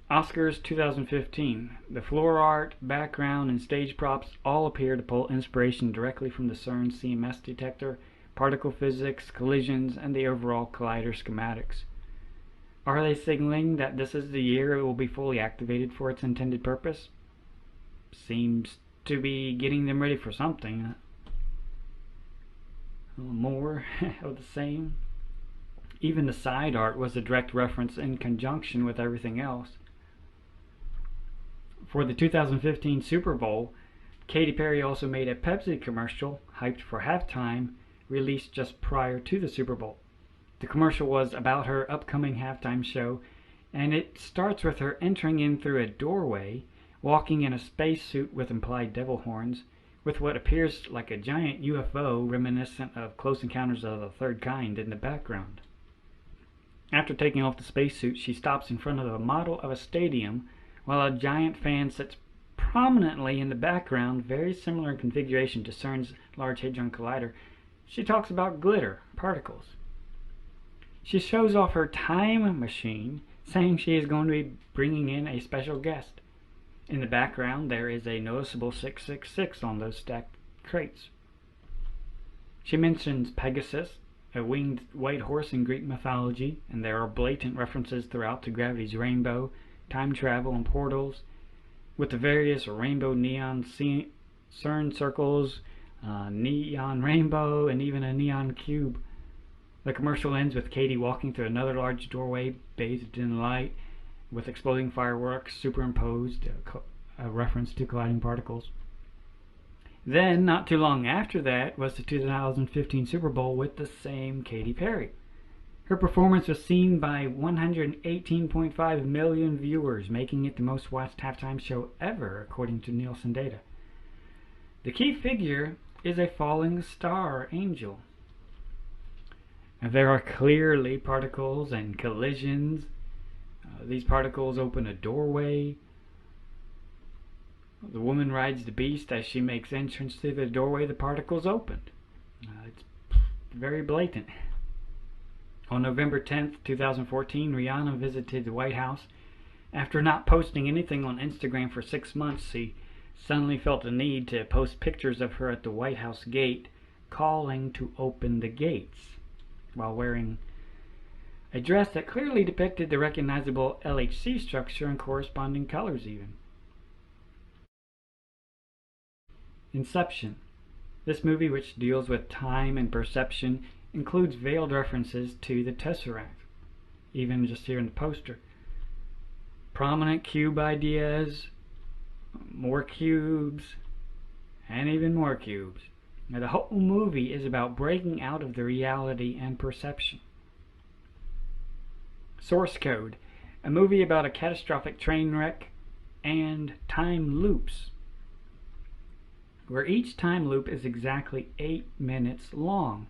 Oscars 2015. The floor art, background, and stage props all appear to pull inspiration directly from the CERN CMS detector, particle physics, collisions, and the overall collider schematics. Are they signaling that this is the year it will be fully activated for its intended purpose? Seems to be getting them ready for something. A little more of the same. Even the side art was a direct reference in conjunction with everything else. For the 2015 Super Bowl, Katy Perry also made a Pepsi commercial, hyped for halftime, released just prior to the Super Bowl. The commercial was about her upcoming halftime show, and it starts with her entering in through a doorway, walking in a spacesuit with implied devil horns, with what appears like a giant UFO reminiscent of Close Encounters of the Third Kind in the background. After taking off the spacesuit, she stops in front of a model of a stadium, while a giant fan sits prominently in the background, very similar in configuration to CERN's Large Hadron Collider. She talks about glitter, particles. She shows off her time machine, saying she is going to be bringing in a special guest. In the background, there is a noticeable 666 on those stacked crates. She mentions Pegasus, a winged white horse in Greek mythology, and there are blatant references throughout to gravity's rainbow, time travel, and portals, with the various rainbow neon CERN circles, neon rainbow, and even a neon cube. The commercial ends with Katie walking through another large doorway bathed in light, with exploding fireworks superimposed, a reference to colliding particles. Then, not too long after that, was the 2015 Super Bowl with the same Katy Perry. Her performance was seen by 118.5 million viewers, making it the most watched halftime show ever, according to Nielsen data. The key figure is a falling star angel. Now, there are clearly particles and collisions. These particles open a doorway. The woman rides the beast. As she makes entrance through the doorway, the particles opened. It's very blatant. On November 10th, 2014, Rihanna visited the White House. After not posting anything on Instagram for 6 months, she suddenly felt the need to post pictures of her at the White House gate, calling to open the gates, while wearing a dress that clearly depicted the recognizable LHC structure and corresponding colors even. Inception. This movie, which deals with time and perception, includes veiled references to the Tesseract, even just here in the poster. Prominent cube ideas, more cubes, and even more cubes. Now, the whole movie is about breaking out of the reality and perception. Source Code, a movie about a catastrophic train wreck and time loops. where each time loop is exactly 8 minutes long.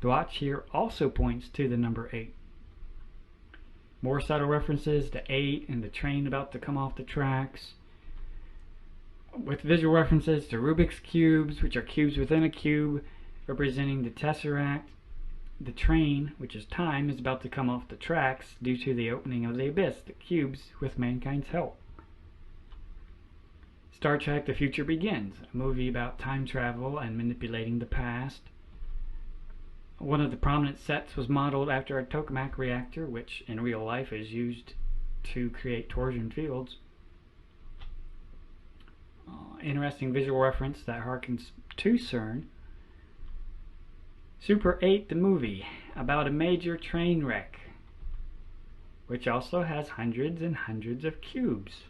The watch here also points to the number 8. More subtle references to 8 and the train about to come off the tracks, with visual references to Rubik's Cubes, which are cubes within a cube, representing the tesseract. The train, which is time, is about to come off the tracks due to the opening of the abyss, the cubes, with mankind's help. Star Trek: The Future Begins, a movie about time travel and manipulating the past. One of the prominent sets was modeled after a tokamak reactor, which in real life is used to create torsion fields. Interesting visual reference that harkens to CERN. Super 8, the movie, about a major train wreck, which also has hundreds and hundreds of cubes.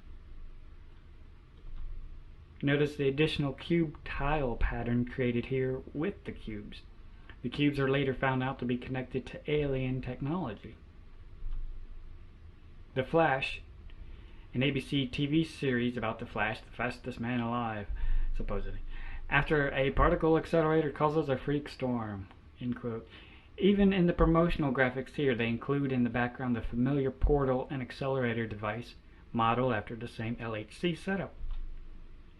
Notice the additional cube tile pattern created here with the cubes. The cubes are later found out to be connected to alien technology. The Flash, an ABC TV series about the Flash, the fastest man alive, supposedly, after a particle accelerator causes a freak storm. End quote. Even in the promotional graphics here, they include in the background the familiar portal and accelerator device, modeled after the same LHC setup.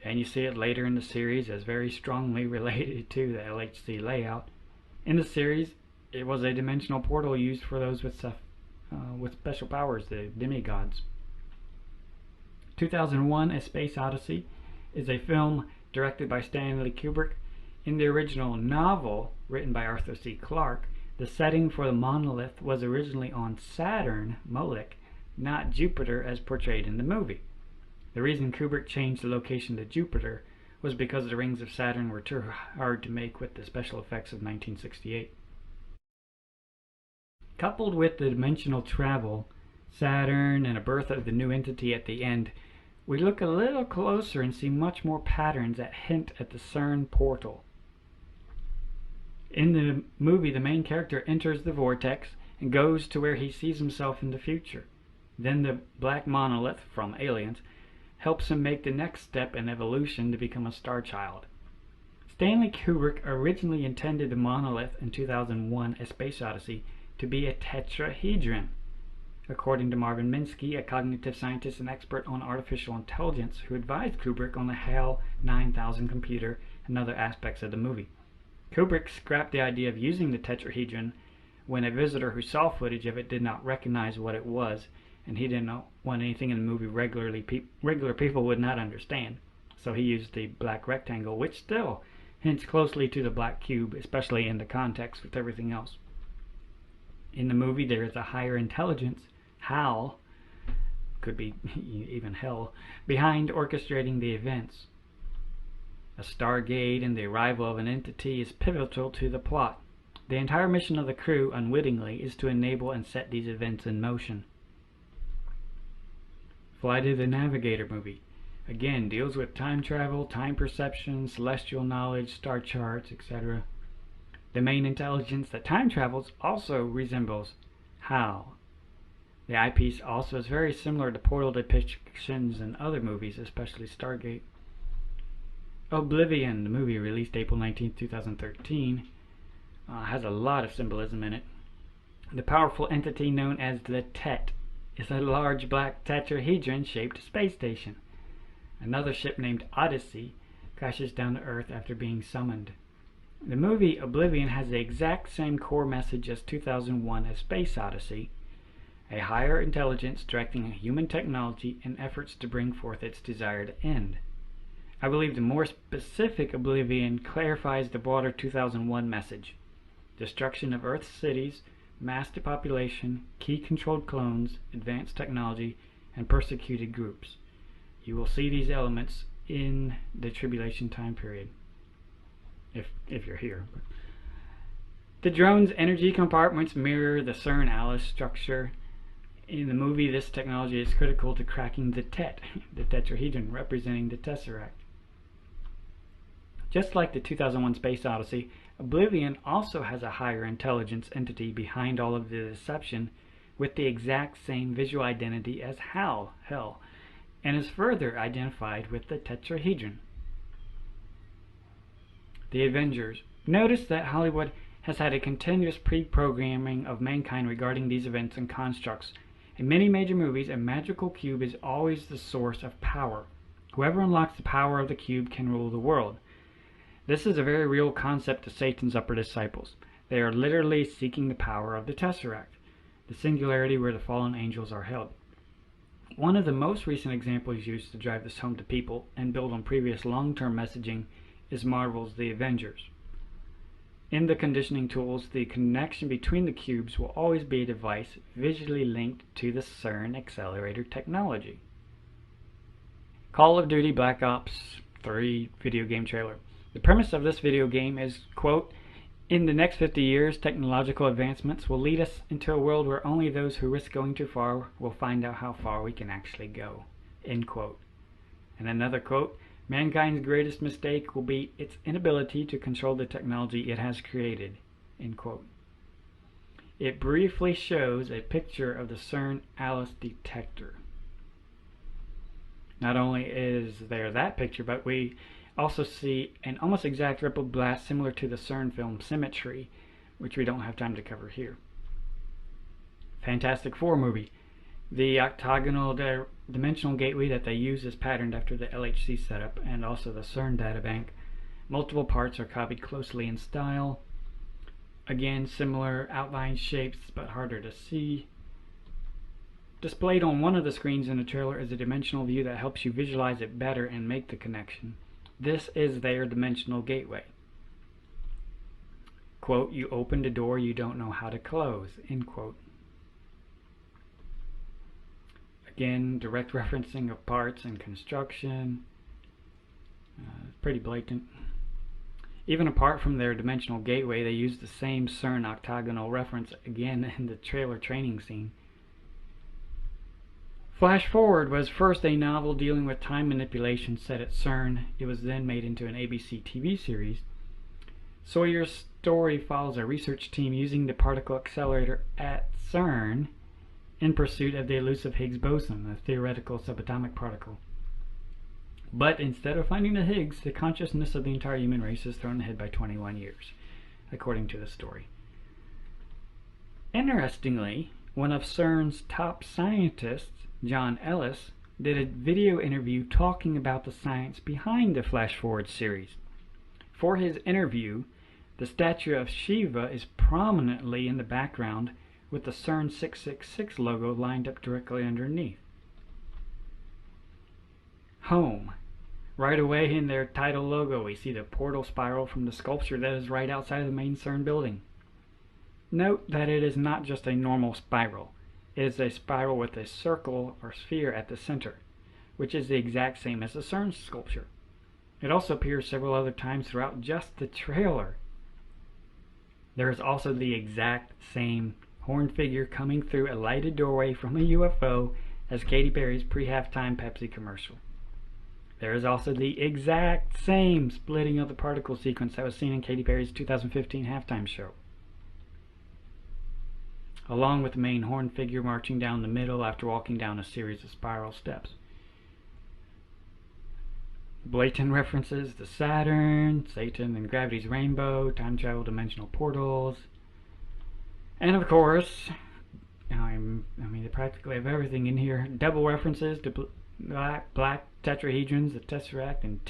And you see it later in the series as very strongly related to the LHC layout. In the series, it was a dimensional portal used for those with special powers, the demigods. 2001: A Space Odyssey is a film directed by Stanley Kubrick. In the original novel, written by Arthur C. Clarke, the setting for the monolith was originally on Saturn, Moloch, not Jupiter as portrayed in the movie. The reason Kubrick changed the location to Jupiter was because the rings of Saturn were too hard to make with the special effects of 1968. Coupled with the dimensional travel, Saturn, and a birth of the new entity at the end, we look a little closer and see much more patterns that hint at the CERN portal. In the movie, the main character enters the vortex and goes to where he sees himself in the future. Then the black monolith, from Aliens, helps him make the next step in evolution to become a star child. Stanley Kubrick originally intended the monolith in 2001: A Space Odyssey to be a tetrahedron. According to Marvin Minsky, a cognitive scientist and expert on artificial intelligence who advised Kubrick on the HAL 9000 computer and other aspects of the movie. Kubrick scrapped the idea of using the tetrahedron when a visitor who saw footage of it did not recognize what it was, and he didn't want anything in the movie regular people would not understand. So he used the black rectangle, which still hints closely to the black cube, especially in the context with everything else. In the movie, there is a higher intelligence, HAL, could be even hell, behind orchestrating the events. A stargate and the arrival of an entity is pivotal to the plot. The entire mission of the crew, unwittingly, is to enable and set these events in motion. Flight of the Navigator movie, again, deals with time travel, time perception, celestial knowledge, star charts, etc. The main intelligence that time travels also resembles HAL. The eyepiece also is very similar to portal depictions in other movies, especially Stargate. Oblivion, the movie released April 19, 2013, has a lot of symbolism in it. The powerful entity known as the Tet is a large black tetrahedron-shaped space station. Another ship named Odyssey crashes down to Earth after being summoned. The movie Oblivion has the exact same core message as 2001: A Space Odyssey, a higher intelligence directing human technology in efforts to bring forth its desired end. I believe the more specific Oblivion clarifies the broader 2001 message: destruction of Earth's cities, mass depopulation, key-controlled clones, advanced technology, and persecuted groups. You will see these elements in the tribulation time period, if you're here. The drone's energy compartments mirror the CERN Alice structure. In the movie, this technology is critical to cracking the Tet, the tetrahedron representing the tesseract. Just like the 2001: Space Odyssey, Oblivion also has a higher intelligence entity behind all of the deception with the exact same visual identity as HAL, Hell, and is further identified with the tetrahedron. The Avengers. Notice that Hollywood has had a continuous pre-programming of mankind regarding these events and constructs. In many major movies, a magical cube is always the source of power. Whoever unlocks the power of the cube can rule the world. This is a very real concept to Satan's upper disciples. They are literally seeking the power of the Tesseract, the singularity where the fallen angels are held. One of the most recent examples used to drive this home to people and build on previous long-term messaging is Marvel's The Avengers. In the conditioning tools, the connection between the cubes will always be a device visually linked to the CERN accelerator technology. Call of Duty Black Ops 3 video game trailer. The premise of this video game is, quote, "In the next 50 years, technological advancements will lead us into a world where only those who risk going too far will find out how far we can actually go," end quote. And another quote, "Mankind's greatest mistake will be its inability to control the technology it has created," end quote. It briefly shows a picture of the CERN Alice detector. Not only is there that picture, but we also see an almost exact ripple blast similar to the CERN film Symmetry, which we don't have time to cover here. Fantastic Four movie. The octagonal dimensional gateway that they use is patterned after the LHC setup and also the CERN databank. Multiple parts are copied closely in style. Again, similar outline shapes but harder to see. Displayed on one of the screens in the trailer is a dimensional view that helps you visualize it better and make the connection. This is their dimensional gateway. Quote, "You opened a door you don't know how to close," end quote. Again, direct referencing of parts and construction. Pretty blatant. Even apart from their dimensional gateway, they use the same CERN octagonal reference again in the trailer training scene. Flash Forward was first a novel dealing with time manipulation set at CERN. It was then made into an ABC TV series. Sawyer's story follows a research team using the particle accelerator at CERN in pursuit of the elusive Higgs boson, a theoretical subatomic particle. But instead of finding the Higgs, the consciousness of the entire human race is thrown ahead by 21 years, according to the story. Interestingly, one of CERN's top scientists, John Ellis, did a video interview talking about the science behind the Flash Forward series. For his interview, the statue of Shiva is prominently in the background with the CERN 666 logo lined up directly underneath. Home. Right away in their title logo, we see the portal spiral from the sculpture that is right outside of the main CERN building. Note that it is not just a normal spiral. It is a spiral with a circle or sphere at the center, which is the exact same as the CERN sculpture. It also appears several other times throughout just the trailer. There is also the exact same horn figure coming through a lighted doorway from a UFO as Katy Perry's pre-halftime Pepsi commercial. There is also the exact same splitting of the particle sequence that was seen in Katy Perry's 2015 halftime show, along with the main horn figure marching down the middle after walking down a series of spiral steps. Blatant references to Saturn, Satan and Gravity's Rainbow, time travel, dimensional portals, and of course, I mean, they practically have everything in here. Double references to black tetrahedrons, the Tesseract, and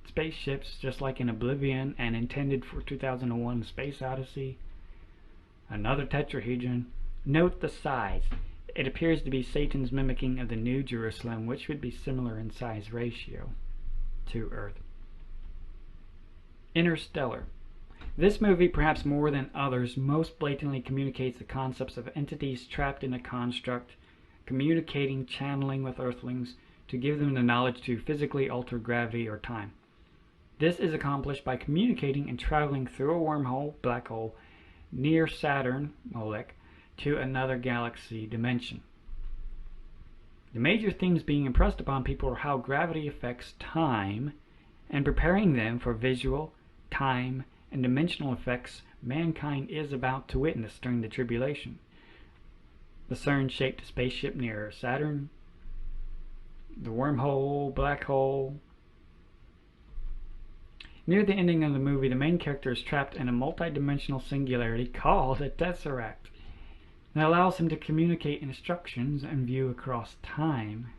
spaceships, just like in Oblivion and intended for 2001 Space Odyssey. Another tetrahedron. Note the size. It appears to be Satan's mimicking of the New Jerusalem, which would be similar in size ratio to Earth. Interstellar. This movie, perhaps more than others, most blatantly communicates the concepts of entities trapped in a construct, communicating, channeling with Earthlings to give them the knowledge to physically alter gravity or time. This is accomplished by communicating and traveling through a wormhole, black hole, near Saturn, Molech, to another galaxy dimension. The major themes being impressed upon people are how gravity affects time and preparing them for visual, time, and dimensional effects mankind is about to witness during the tribulation. The CERN-shaped spaceship near Saturn, the wormhole, black hole. Near the ending of the movie, the main character is trapped in a multi-dimensional singularity called a tesseract that allows him to communicate instructions and view across time.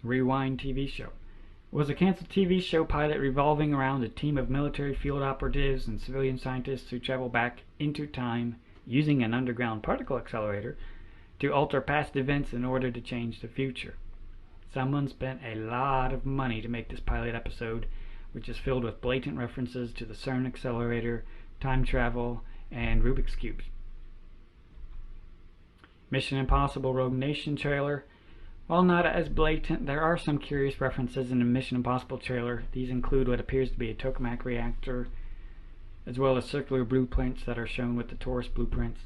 Rewind TV show was a canceled TV show pilot revolving around a team of military field operatives and civilian scientists who travel back into time using an underground particle accelerator to alter past events in order to change the future. Someone spent a lot of money to make this pilot episode, which is filled with blatant references to the CERN accelerator, time travel, and Rubik's Cubes. Mission Impossible Rogue Nation trailer. While not as blatant, there are some curious references in the Mission Impossible trailer. These include what appears to be a tokamak reactor, as well as circular blueprints that are shown with the torus blueprints.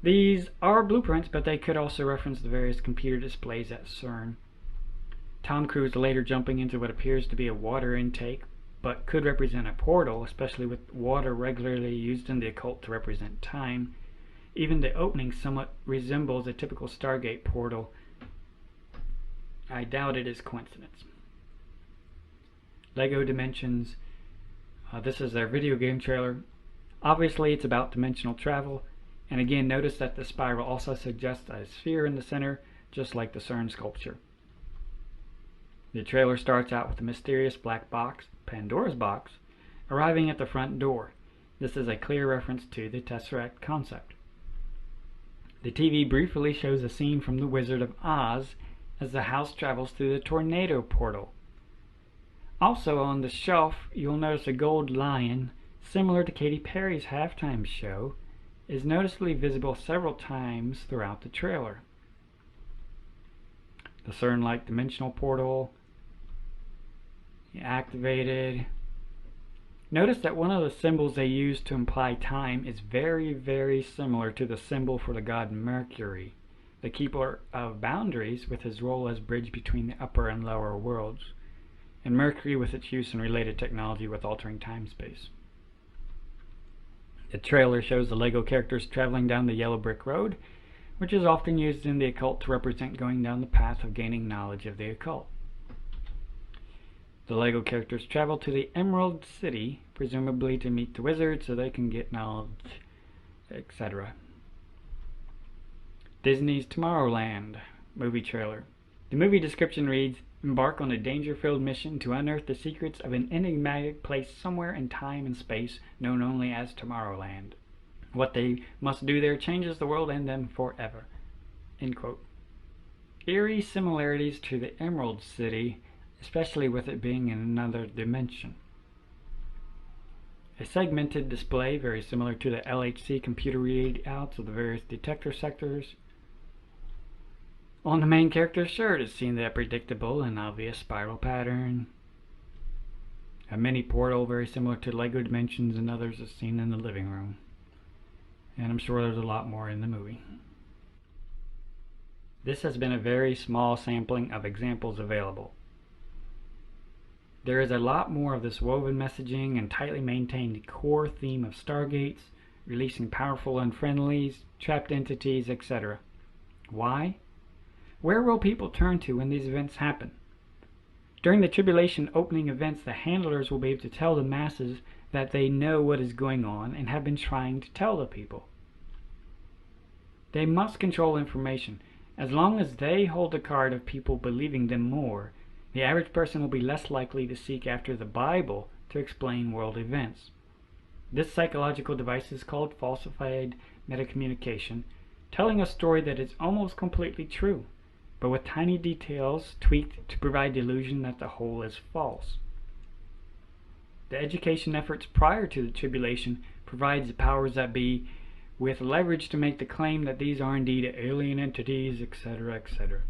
These are blueprints, but they could also reference the various computer displays at CERN. Tom Cruise later jumping into what appears to be a water intake, but could represent a portal, especially with water regularly used in the occult to represent time. Even the opening somewhat resembles a typical Stargate portal. I doubt it is coincidence. Lego Dimensions. This is their video game trailer. Obviously it's about dimensional travel, and again notice that the spiral also suggests a sphere in the center, just like the CERN sculpture. The trailer starts out with a mysterious black box, Pandora's box, arriving at the front door. This is a clear reference to the Tesseract concept. The TV briefly shows a scene from The Wizard of Oz as the house travels through the tornado portal. Also on the shelf, you'll notice a gold lion, similar to Katy Perry's halftime show, is noticeably visible several times throughout the trailer. The CERN-like dimensional portal activated. Notice that one of the symbols they use to imply time is very, very similar to the symbol for the god Mercury, the keeper of boundaries with his role as bridge between the upper and lower worlds, and Mercury with its use in related technology with altering time-space. The trailer shows the Lego characters traveling down the yellow brick road, which is often used in the occult to represent going down the path of gaining knowledge of the occult. The Lego characters travel to the Emerald City, presumably to meet the wizard so they can get knowledge, etc. Disney's Tomorrowland movie trailer. The movie description reads, embark on a danger-filled mission to unearth the secrets of an enigmatic place somewhere in time and space known only as Tomorrowland. What they must do there changes the world and them forever. End quote. Eerie similarities to the Emerald City, especially with it being in another dimension. A segmented display very similar to the LHC computer readouts of the various detector sectors. On the main character's shirt is seen that predictable and obvious spiral pattern. A mini portal very similar to Lego Dimensions and others is seen in the living room. And I'm sure there's a lot more in the movie. This has been a very small sampling of examples available. There is a lot more of this woven messaging and tightly maintained core theme of stargates, releasing powerful unfriendlies, trapped entities, etc. Why? Where will people turn to when these events happen? During the tribulation opening events, the handlers will be able to tell the masses that they know what is going on and have been trying to tell the people. They must control information. As long as they hold the card of people believing them more, the average person will be less likely to seek after the Bible to explain world events. This psychological device is called falsified metacommunication, telling a story that is almost completely true, but with tiny details tweaked to provide the illusion that the whole is false. The education efforts prior to the tribulation provides the powers that be with leverage to make the claim that these are indeed alien entities, etc., etc.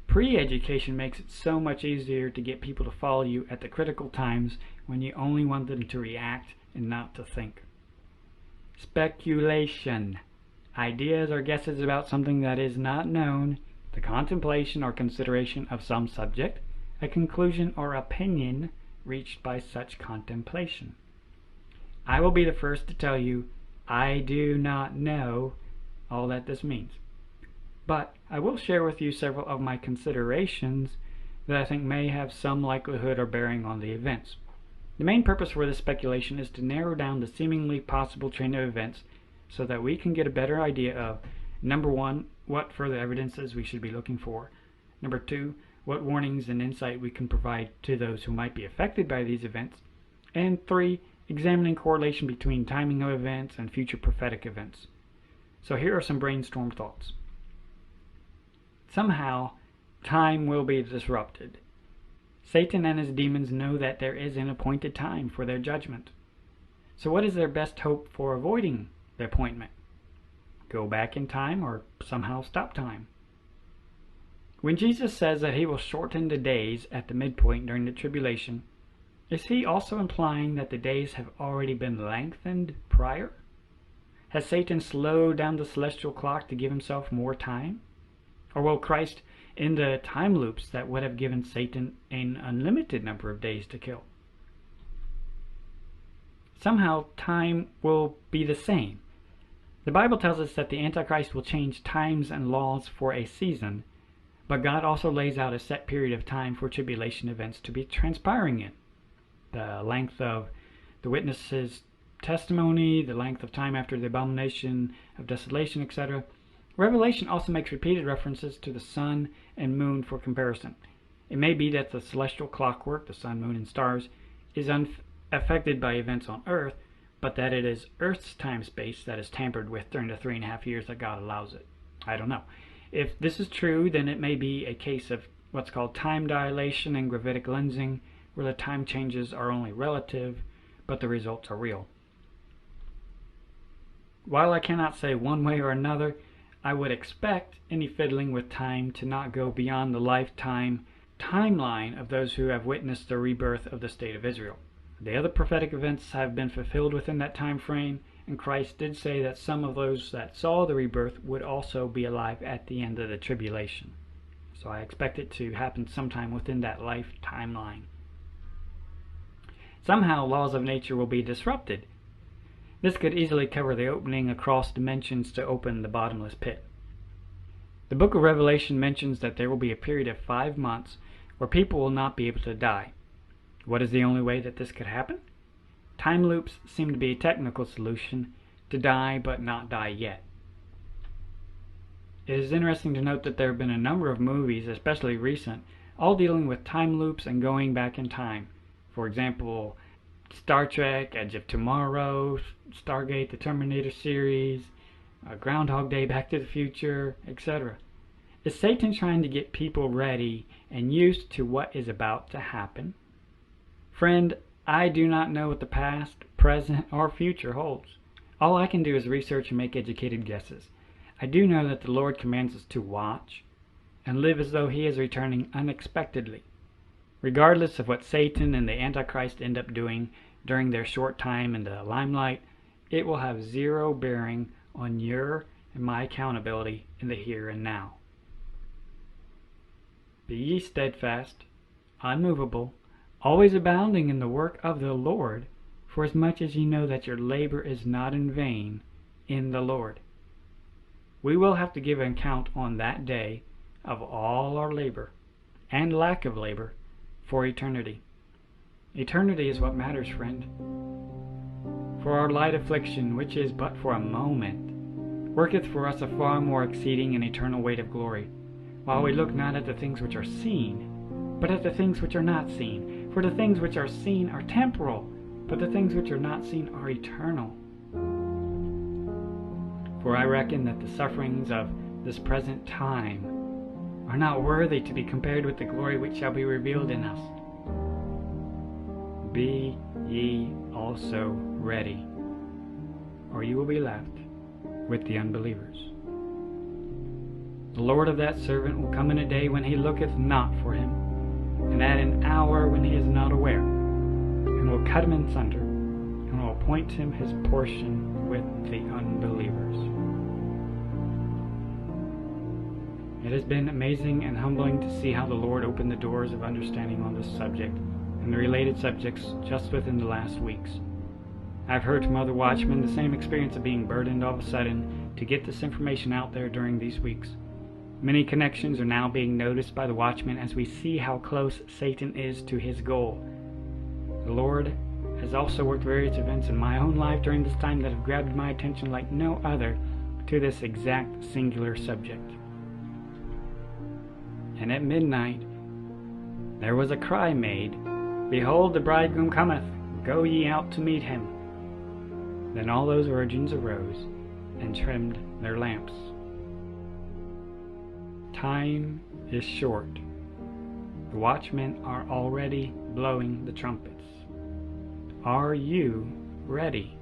Pre-education makes it so much easier to get people to follow you at the critical times when you only want them to react and not to think. Speculation. Ideas or guesses about something that is not known, the contemplation or consideration of some subject, a conclusion or opinion reached by such contemplation. I will be the first to tell you, I do not know all that this means. But I will share with you several of my considerations that I think may have some likelihood or bearing on the events. The main purpose for this speculation is to narrow down the seemingly possible chain of events so that we can get a better idea of, number one, what further evidences we should be looking for, number two, what warnings and insight we can provide to those who might be affected by these events, and three, examining correlation between timing of events and future prophetic events. So here are some brainstorm thoughts. Somehow, time will be disrupted. Satan and his demons know that there is an appointed time for their judgment. So what is their best hope for avoiding the appointment? Go back in time or somehow stop time? When Jesus says that he will shorten the days at the midpoint during the tribulation, is he also implying that the days have already been lengthened prior? Has Satan slowed down the celestial clock to give himself more time? Or will Christ end the time loops that would have given Satan an unlimited number of days to kill? Somehow time will be the same. The Bible tells us that the Antichrist will change times and laws for a season, but God also lays out a set period of time for tribulation events to be transpiring in. The length of the witness's testimony, the length of time after the abomination of desolation, etc. Revelation also makes repeated references to the sun and moon for comparison. It may be that the celestial clockwork, the sun, moon, and stars, is unaffected by events on earth, but that it is Earth's time-space that is tampered with during the 3.5 years that God allows it. I don't know. If this is true, then it may be a case of what's called time dilation and gravitic lensing, where the time changes are only relative, but the results are real. While I cannot say one way or another, I would expect any fiddling with time to not go beyond the lifetime timeline of those who have witnessed the rebirth of the state of Israel. The other prophetic events have been fulfilled within that time frame, and Christ did say that some of those that saw the rebirth would also be alive at the end of the tribulation. So I expect it to happen sometime within that life timeline. Somehow laws of nature will be disrupted. This could easily cover the opening across dimensions to open the bottomless pit. The book of Revelation mentions that there will be a period of 5 months where people will not be able to die. What is the only way that this could happen? Time loops seem to be a technical solution to die but not die yet. It is interesting to note that there have been a number of movies, especially recent, all dealing with time loops and going back in time. For example, Star Trek, Edge of Tomorrow, Stargate, the Terminator series, Groundhog Day, Back to the Future, etc. Is Satan trying to get people ready and used to what is about to happen? Friend, I do not know what the past, present, or future holds. All I can do is research and make educated guesses. I do know that the Lord commands us to watch and live as though He is returning unexpectedly. Regardless of what Satan and the Antichrist end up doing during their short time in the limelight, it will have zero bearing on your and my accountability in the here and now. Be ye steadfast, unmovable, always abounding in the work of the Lord, for as much as ye know that your labor is not in vain in the Lord. We will have to give an account on that day of all our labor and lack of labor for eternity. Eternity is what matters, friend. For our light affliction, which is but for a moment, worketh for us a far more exceeding and eternal weight of glory, while we look not at the things which are seen, but at the things which are not seen. For the things which are seen are temporal, but the things which are not seen are eternal. For I reckon that the sufferings of this present time are not worthy to be compared with the glory which shall be revealed in us. Be ye also ready, or you will be left with the unbelievers. The Lord of that servant will come in a day when he looketh not for him, and at an hour when he is not aware, and will cut him in sunder, and will appoint him his portion with the unbelievers. It has been amazing and humbling to see how the Lord opened the doors of understanding on this subject and the related subjects just within the last weeks. I've heard from other watchmen the same experience of being burdened all of a sudden to get this information out there during these weeks. Many connections are now being noticed by the watchmen as we see how close Satan is to his goal. The Lord has also worked various events in my own life during this time that have grabbed my attention like no other to this exact singular subject. And at midnight there was a cry made, Behold, the bridegroom cometh, go ye out to meet him. Then all those virgins arose and trimmed their lamps. Time is short. The watchmen are already blowing the trumpets. Are you ready?